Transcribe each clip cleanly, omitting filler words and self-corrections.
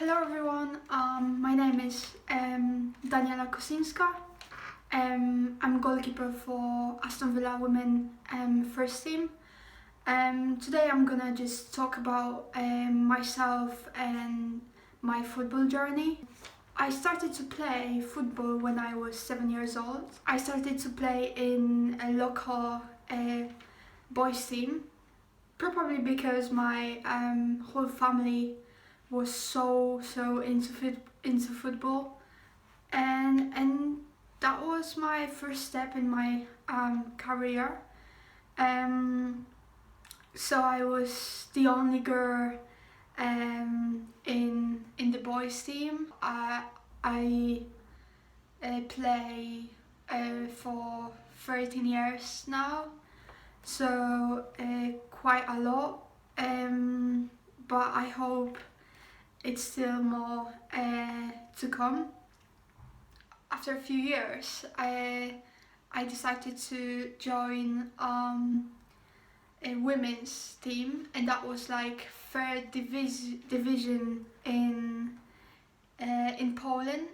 Hello everyone, my name is Daniela Kosinska. I'm goalkeeper for Aston Villa Women first team. Today I'm gonna just talk about myself and my football journey. I started to play football when I was 7 years old. I started to play in a local boys team, probably because my whole family was so into football, and that was my first step in my career. So I was the only girl in the boys team. I play for 13 years now, so quite a lot. But I hope it's still more to come. After a few years, I decided to join a women's team, and that was like third division in Poland,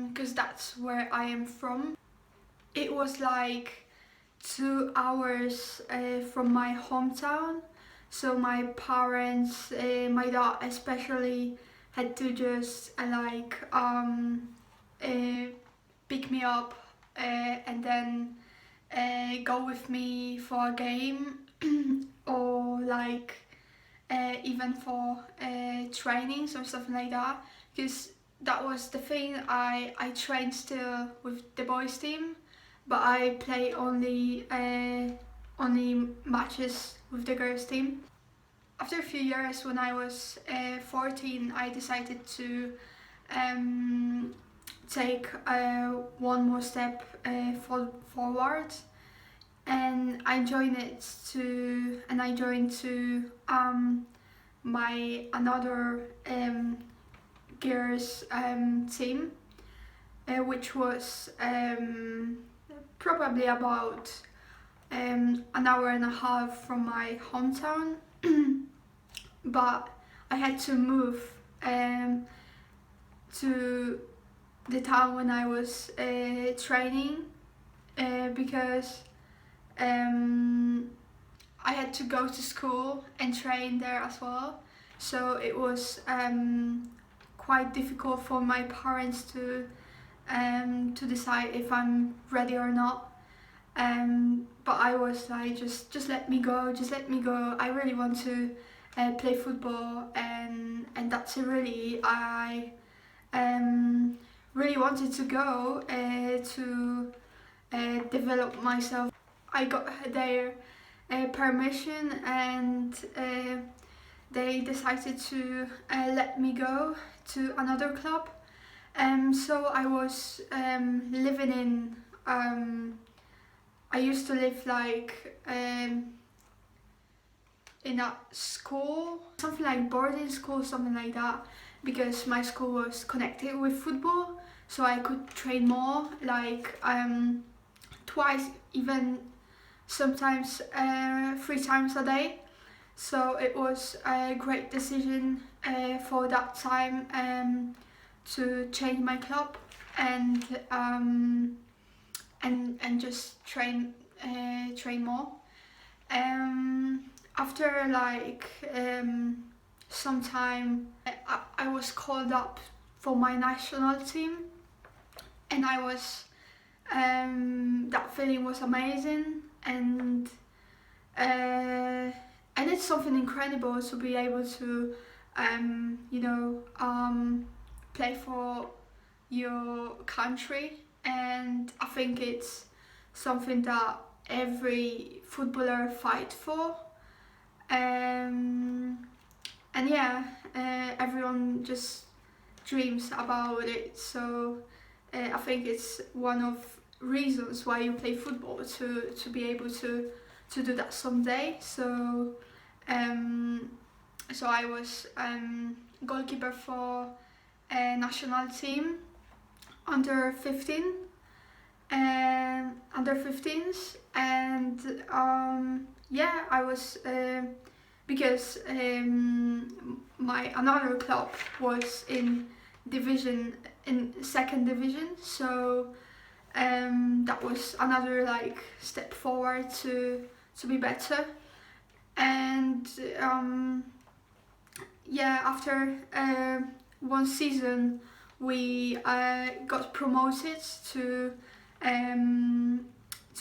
because that's where I am from. It was like 2 hours from my hometown. So my parents, my dad especially, had to just pick me up and then go with me for a game or even for trainings or something like that. Because that was the thing, I trained still with the boys team, but I play only matches with the girls team. After a few years, when I was 14, I decided to take one more step forward, and I joined to my another girls team, which was probably about an hour and a half from my hometown. But I had to move to the town when I was training because I had to go to school and train there as well. So it was quite difficult for my parents to decide if I'm ready or not. But I was like, just let me go, just let me go. I really want to play football, and that's really I really wanted to go to develop myself. I got their permission, and they decided to let me go to another club. So I was living in. I used to live in a school, something like boarding school, something like that, because my school was connected with football, so I could train more, twice, even sometimes 3 times a day. So it was a great decision for that time to change my club and just train more. After some time, I was called up for my national team, and I was that feeling was amazing, and it's something incredible to be able to play for your country, and I think it's something that every footballer fight for, and yeah, everyone just dreams about it. So I think it's one of reasons why you play football, to be able to do that someday. So I was goalkeeper for a national team under 15s, and yeah, I was because my another club was in second division, so that was another like step forward to be better. And yeah, after one season we got promoted to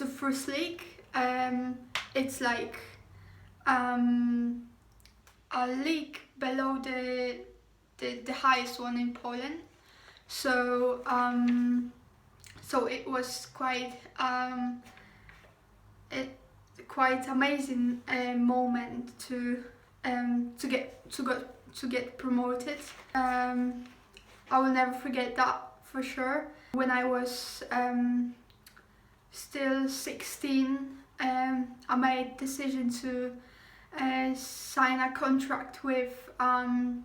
first league. It's like a league below the highest one in Poland. So so it was quite amazing moment to get promoted. I will never forget that for sure. When I was still 16, I made decision to sign a contract with a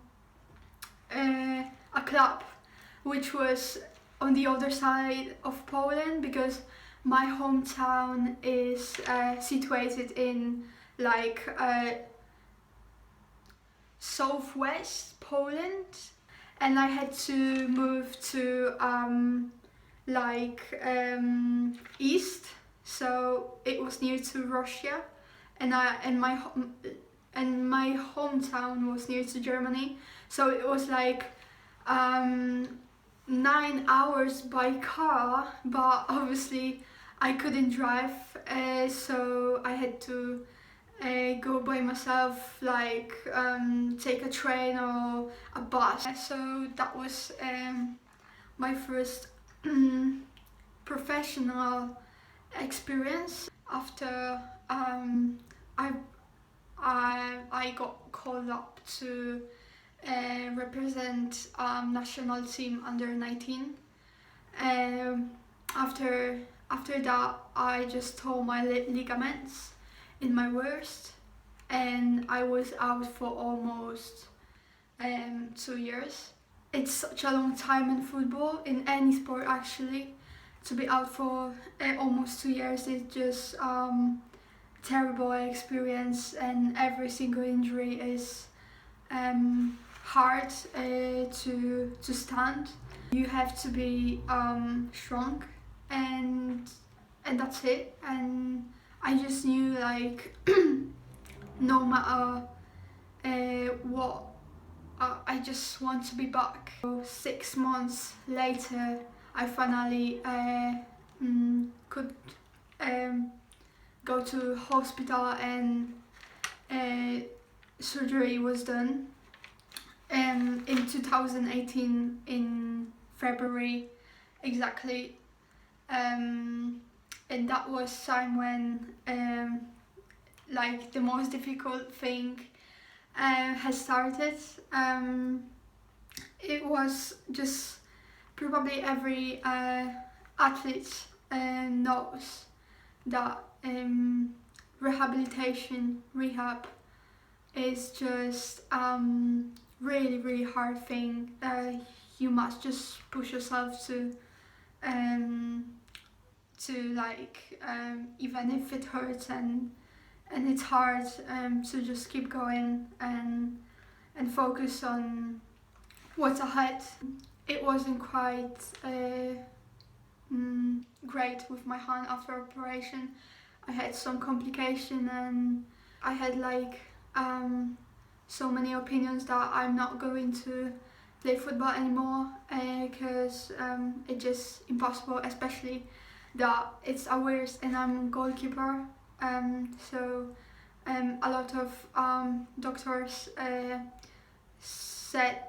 club which was on the other side of Poland, because my hometown is situated in like southwest Poland, and I had to move to east, so it was near to Russia, and my hometown was near to Germany, so it was like 9 hours by car, but obviously I couldn't drive, so I had to go by myself, like take a train or a bus. So that was my first professional experience. After I got called up to represent national team under 19. After that, I just tore my ligaments in my wrist, and I was out for almost 2 years. It's such a long time in football, in any sport actually. To be out for almost 2 years is just terrible experience, and every single injury is hard to stand. You have to be strong, and that's it. And I just knew, like, no matter what, I just want to be back. So 6 months later, I finally could go to hospital, and surgery was done. In 2018, in February, exactly. And that was time when like the most difficult thing has started. It was just probably every athlete knows that rehab is just really hard thing. You must just push yourself to like even if it hurts and it's hard, to just keep going and focus on what's ahead. It wasn't quite great with my hand after operation. I had some complication, and I had like so many opinions that I'm not going to play football anymore, because it's just impossible, especially that it's a worst and I'm goalkeeper. So a lot of doctors said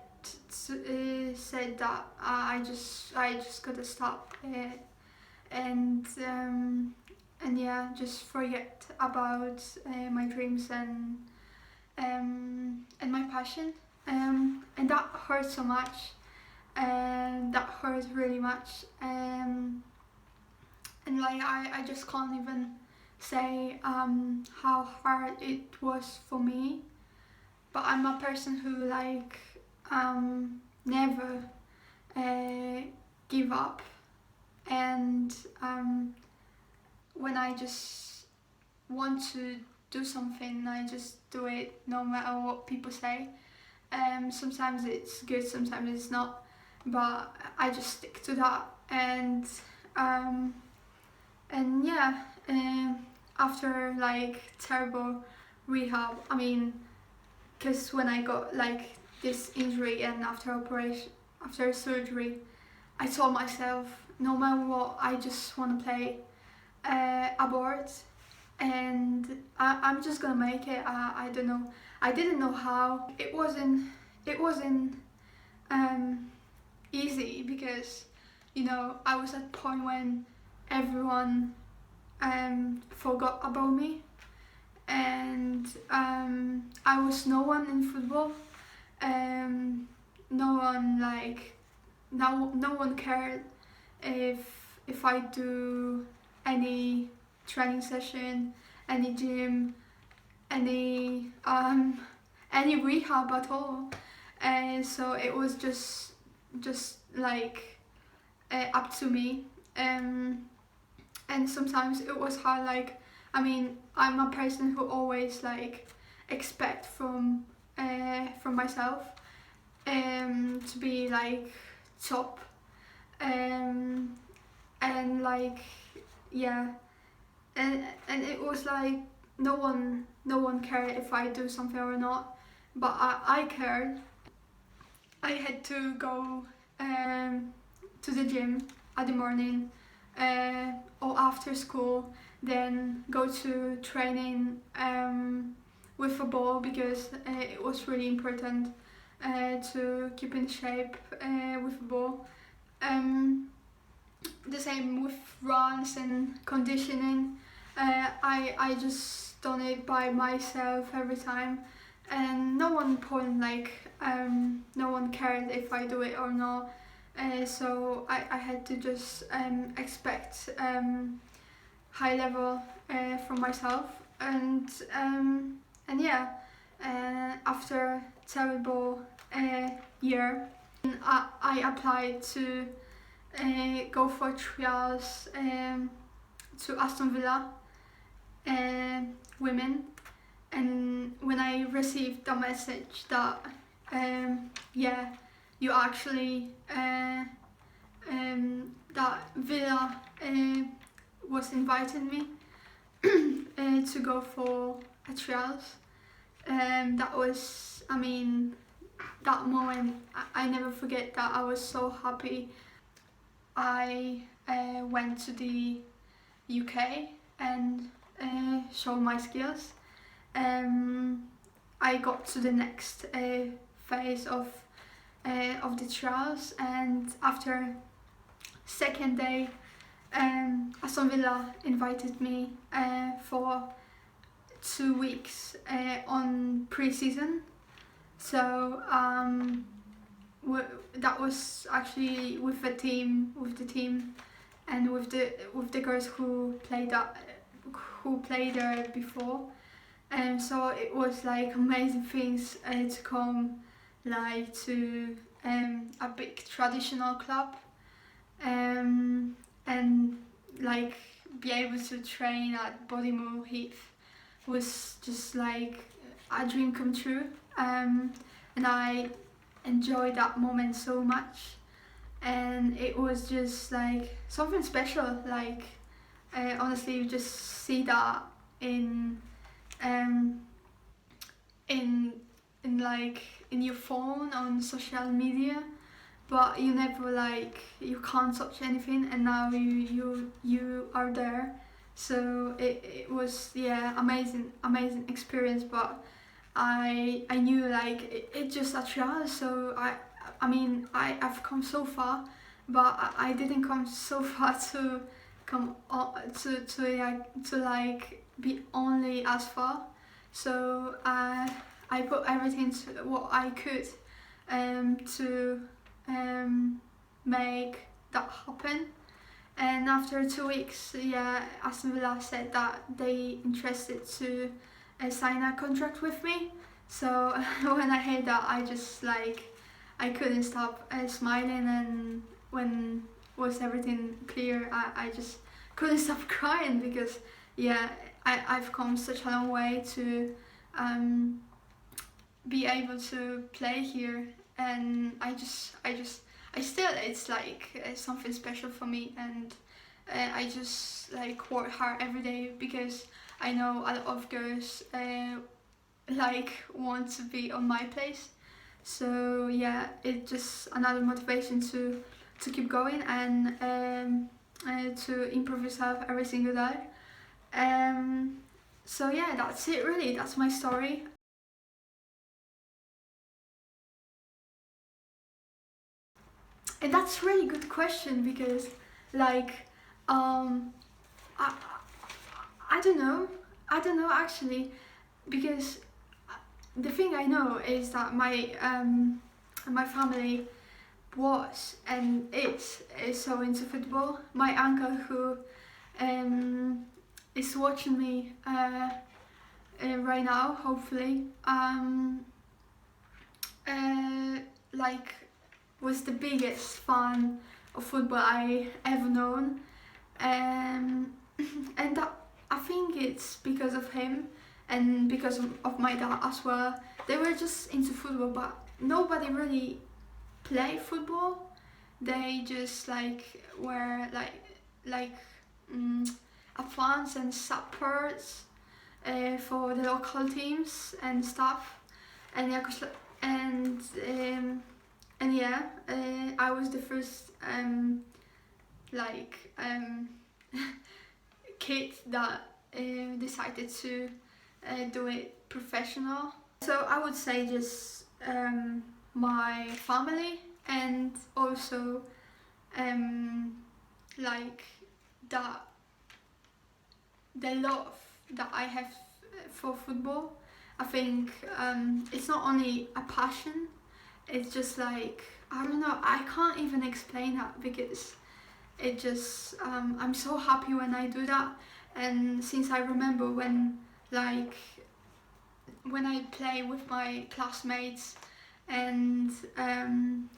that I just gotta stop, and yeah, just forget about my dreams and my passion, and that hurt so much, and that hurt really much, and like I just can't even say how hard it was for me. But I'm a person who like never give up, and when I just want to do something, I just do it no matter what people say. Sometimes it's good, sometimes it's not, but I just stick to that. And yeah, after like terrible rehab, I mean, because when I got like this injury and after surgery, I told myself, no matter what, I just want to play abroad, and I'm just gonna make it. I don't know. I didn't know how. It wasn't easy because, you know, I was at a point when everyone forgot about me, and I was no one in football. No one like no one cared if I do any training session, any gym, any rehab at all. And so it was just like up to me. And sometimes it was hard. Like, I mean, I'm a person who always like expect from myself to be like top, and like, yeah, and it was like no one cared if I do something or not, but I cared. I had to go to the gym at the morning, or after school, then go to training with a ball, because it was really important to keep in shape with a ball. The same with runs and conditioning. I just done it by myself every time, and no one cared if I do it or not. So I had to just expect high level from myself, and yeah, after terrible year, I applied to go for trials to Aston Villa women, and when I received the message that yeah, you actually that Villa was inviting me to go for a trials, that was, I mean, that moment I never forget. That I was so happy. I went to the UK and showed my skills. I got to the next phase of the trials, and after second day, Aston Villa invited me for 2 weeks on pre-season. So that was actually with the team, and with the girls who played there before. And so it was like amazing things to come like to a big traditional club, and like be able to train at Bodymoor Heath was just like a dream come true, and I enjoyed that moment so much, and it was just like something special. Like, honestly, you just see that in um in like in your phone, on social media, but you never like, you can't touch anything, and now you are there. So it was, yeah, amazing experience. But I knew like it's just a trial, so I mean I've come so far, but I didn't come so far to come to like be only as far. So I put everything to what I could to make that happen. And after 2 weeks, yeah, Aston Villa said that they interested to sign a contract with me. So when I heard that, I just like, I couldn't stop smiling, and when was everything clear, I just couldn't stop crying, because yeah, I've come such a long way to be able to play here, and I still, it's like something special for me, and I just like work hard every day because I know a lot of girls like want to be on my place. So yeah, it's just another motivation to keep going and to improve yourself every single day. So yeah, that's it really. That's my story. And that's a really good question because, like, um, I, I don't know. I don't know actually, because the thing I know is that my family was and is so into football. My uncle, who is watching me right now, hopefully, like was the biggest fan of football I ever known, and that, I think it's because of him and because of my dad as well. They were just into football, but nobody really play football. They just like were like fans and supports for the local teams and stuff. And yeah, and and yeah, I was the first like kid that decided to do it professional. So I would say just my family, and also like that the love that I have for football. I think it's not only a passion, it's just like, I don't know, I can't even explain that because it just I'm so happy when I do that. And since I remember like when I play with my classmates, and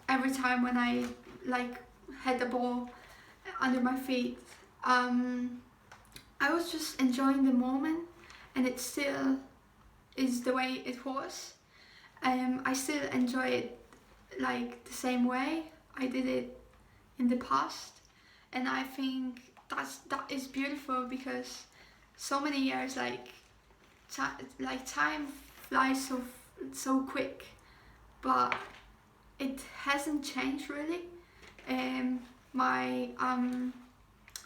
every time when I like had the ball under my feet, I was just enjoying the moment, and it still is the way it was. I still enjoy it like the same way I did it in the past, and I think that is beautiful because so many years, like time flies so quick, but it hasn't changed really. My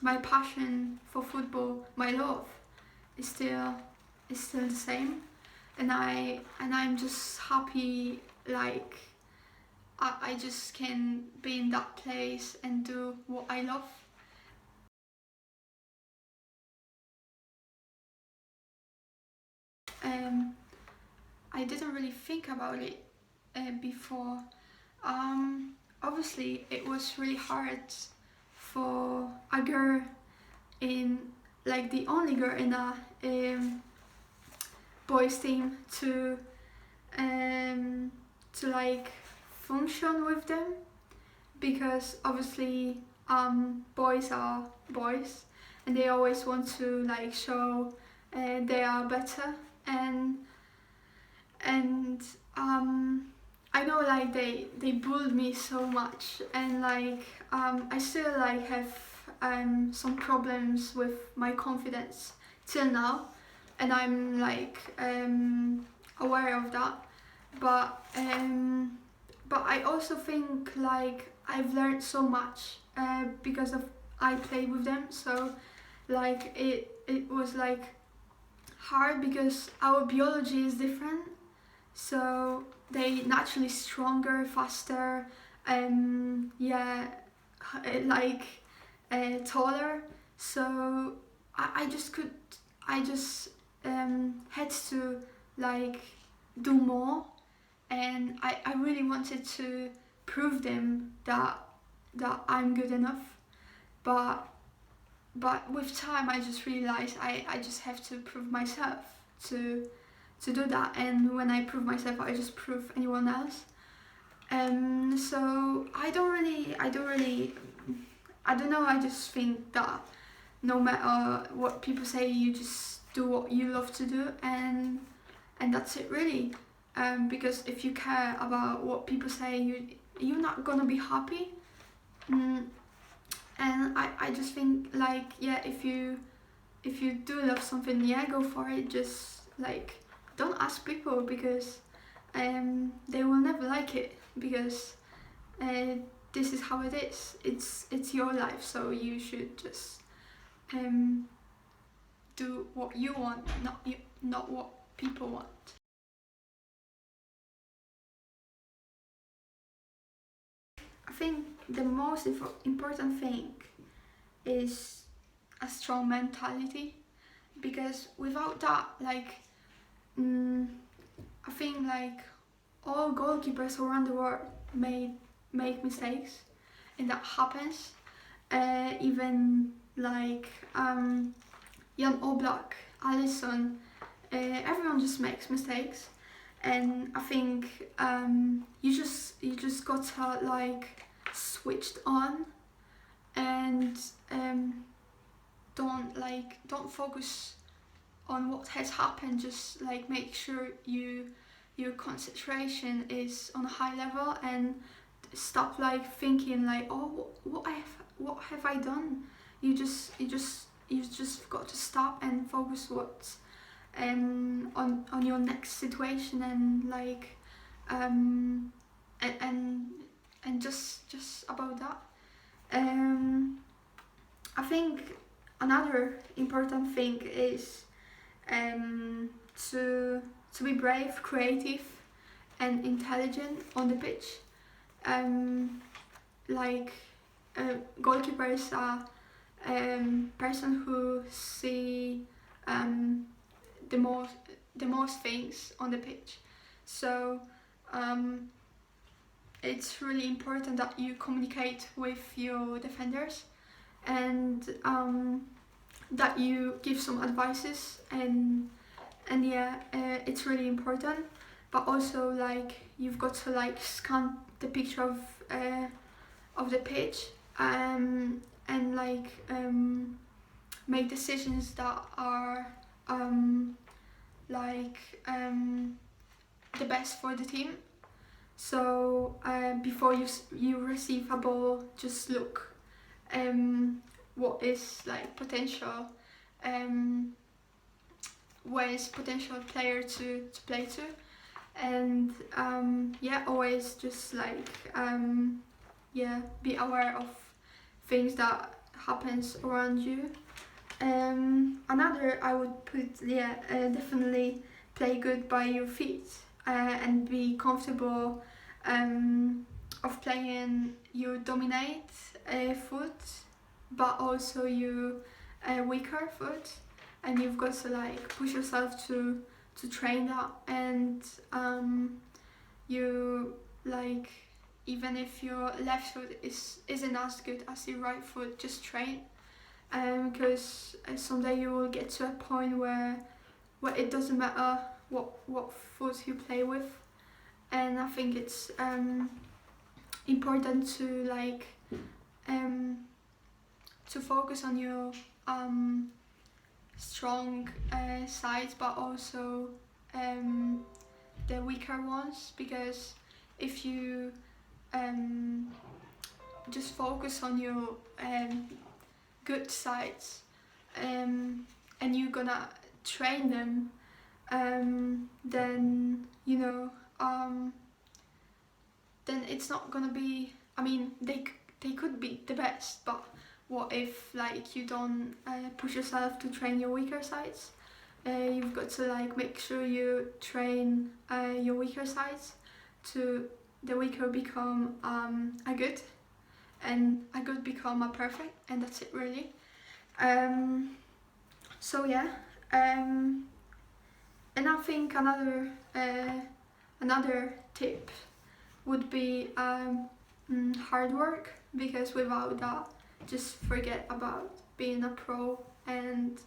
my passion for football, my love, is still the same, and I'm just happy, like I just can be in that place and do what I love. I didn't really think about it before. Obviously, it was really hard for a girl in, like the only girl in a boys team to like function with them, because obviously boys are boys and they always want to like show they are better, and I know like they bullied me so much, and like I still like have some problems with my confidence till now, and I'm like aware of that, but I also think like I've learned so much because of I played with them. So like it was like hard because our biology is different, so they naturally stronger, faster, yeah, like taller. So I just could, I just had to like do more, and I really wanted to prove them that I'm good enough. But with time I just realized I just have to prove myself to do that, and when I prove myself I just prove anyone else. So I don't really I don't know, I just think that no matter what people say, you just do what you love to do, and that's it really. Because if you care about what people say, you're not gonna be happy. And I just think like, yeah, if you do love something, yeah, go for it. Just like, don't ask people, because they will never like it, because this is how it is. It's your life, so you should just do what you want, not what people want. I think the most important thing is a strong mentality, because without that, like, I think like all goalkeepers around the world make mistakes, and that happens. Even like Jan Oblak, Alisson, everyone just makes mistakes, and I think you just got to like switched on, and don't focus on what has happened. Just like make sure your concentration is on a high level, and stop like thinking like, oh, what have I done. You just got to stop and focus what's on your next situation, and like and just about that. I think another important thing is to be brave, creative, and intelligent on the pitch. Like goalkeeper is a person who see the most things on the pitch. So it's really important that you communicate with your defenders, and that you give some advices, and yeah, it's really important. But also like you've got to like scan the picture of the pitch, and like make decisions that are like the best for the team. So before you receive a ball, just look what is like potential, where is potential player to play to, and yeah, always just like yeah, be aware of things that happens around you. Another I would put, yeah, definitely play good by your feet, and be comfortable of playing your dominate foot, but also your weaker foot, and you've got to like push yourself to train that, and you like, even if your left foot isn't as good as your right foot, just train, because someday you will get to a point where it doesn't matter what foot you play with. And I think it's important to like to focus on your strong sides, but also the weaker ones, because if you just focus on your good sides, and you're gonna train them, then you know, then it's not gonna be, I mean, they could be the best, but what if like you don't push yourself to train your weaker sides? You've got to like make sure you train your weaker sides to the weaker become a good, and a good become a perfect, and that's it really. So yeah, and I think another tip would be hard work, because without that, just forget about being a pro, and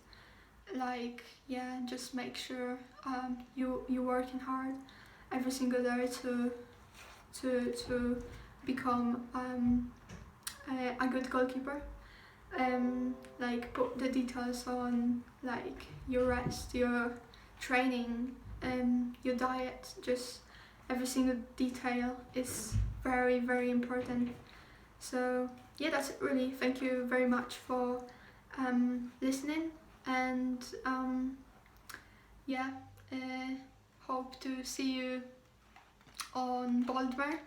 like, yeah, just make sure you're working hard every single day to become a good goalkeeper. like put the details on like your rest, your training, your diet. Just every single detail is very, very important. So yeah, that's it really. Thank you very much for listening, and yeah, hope to see you on Boulder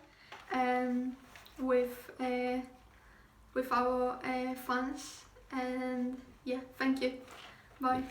um, with with our fans. And yeah, thank you. Bye.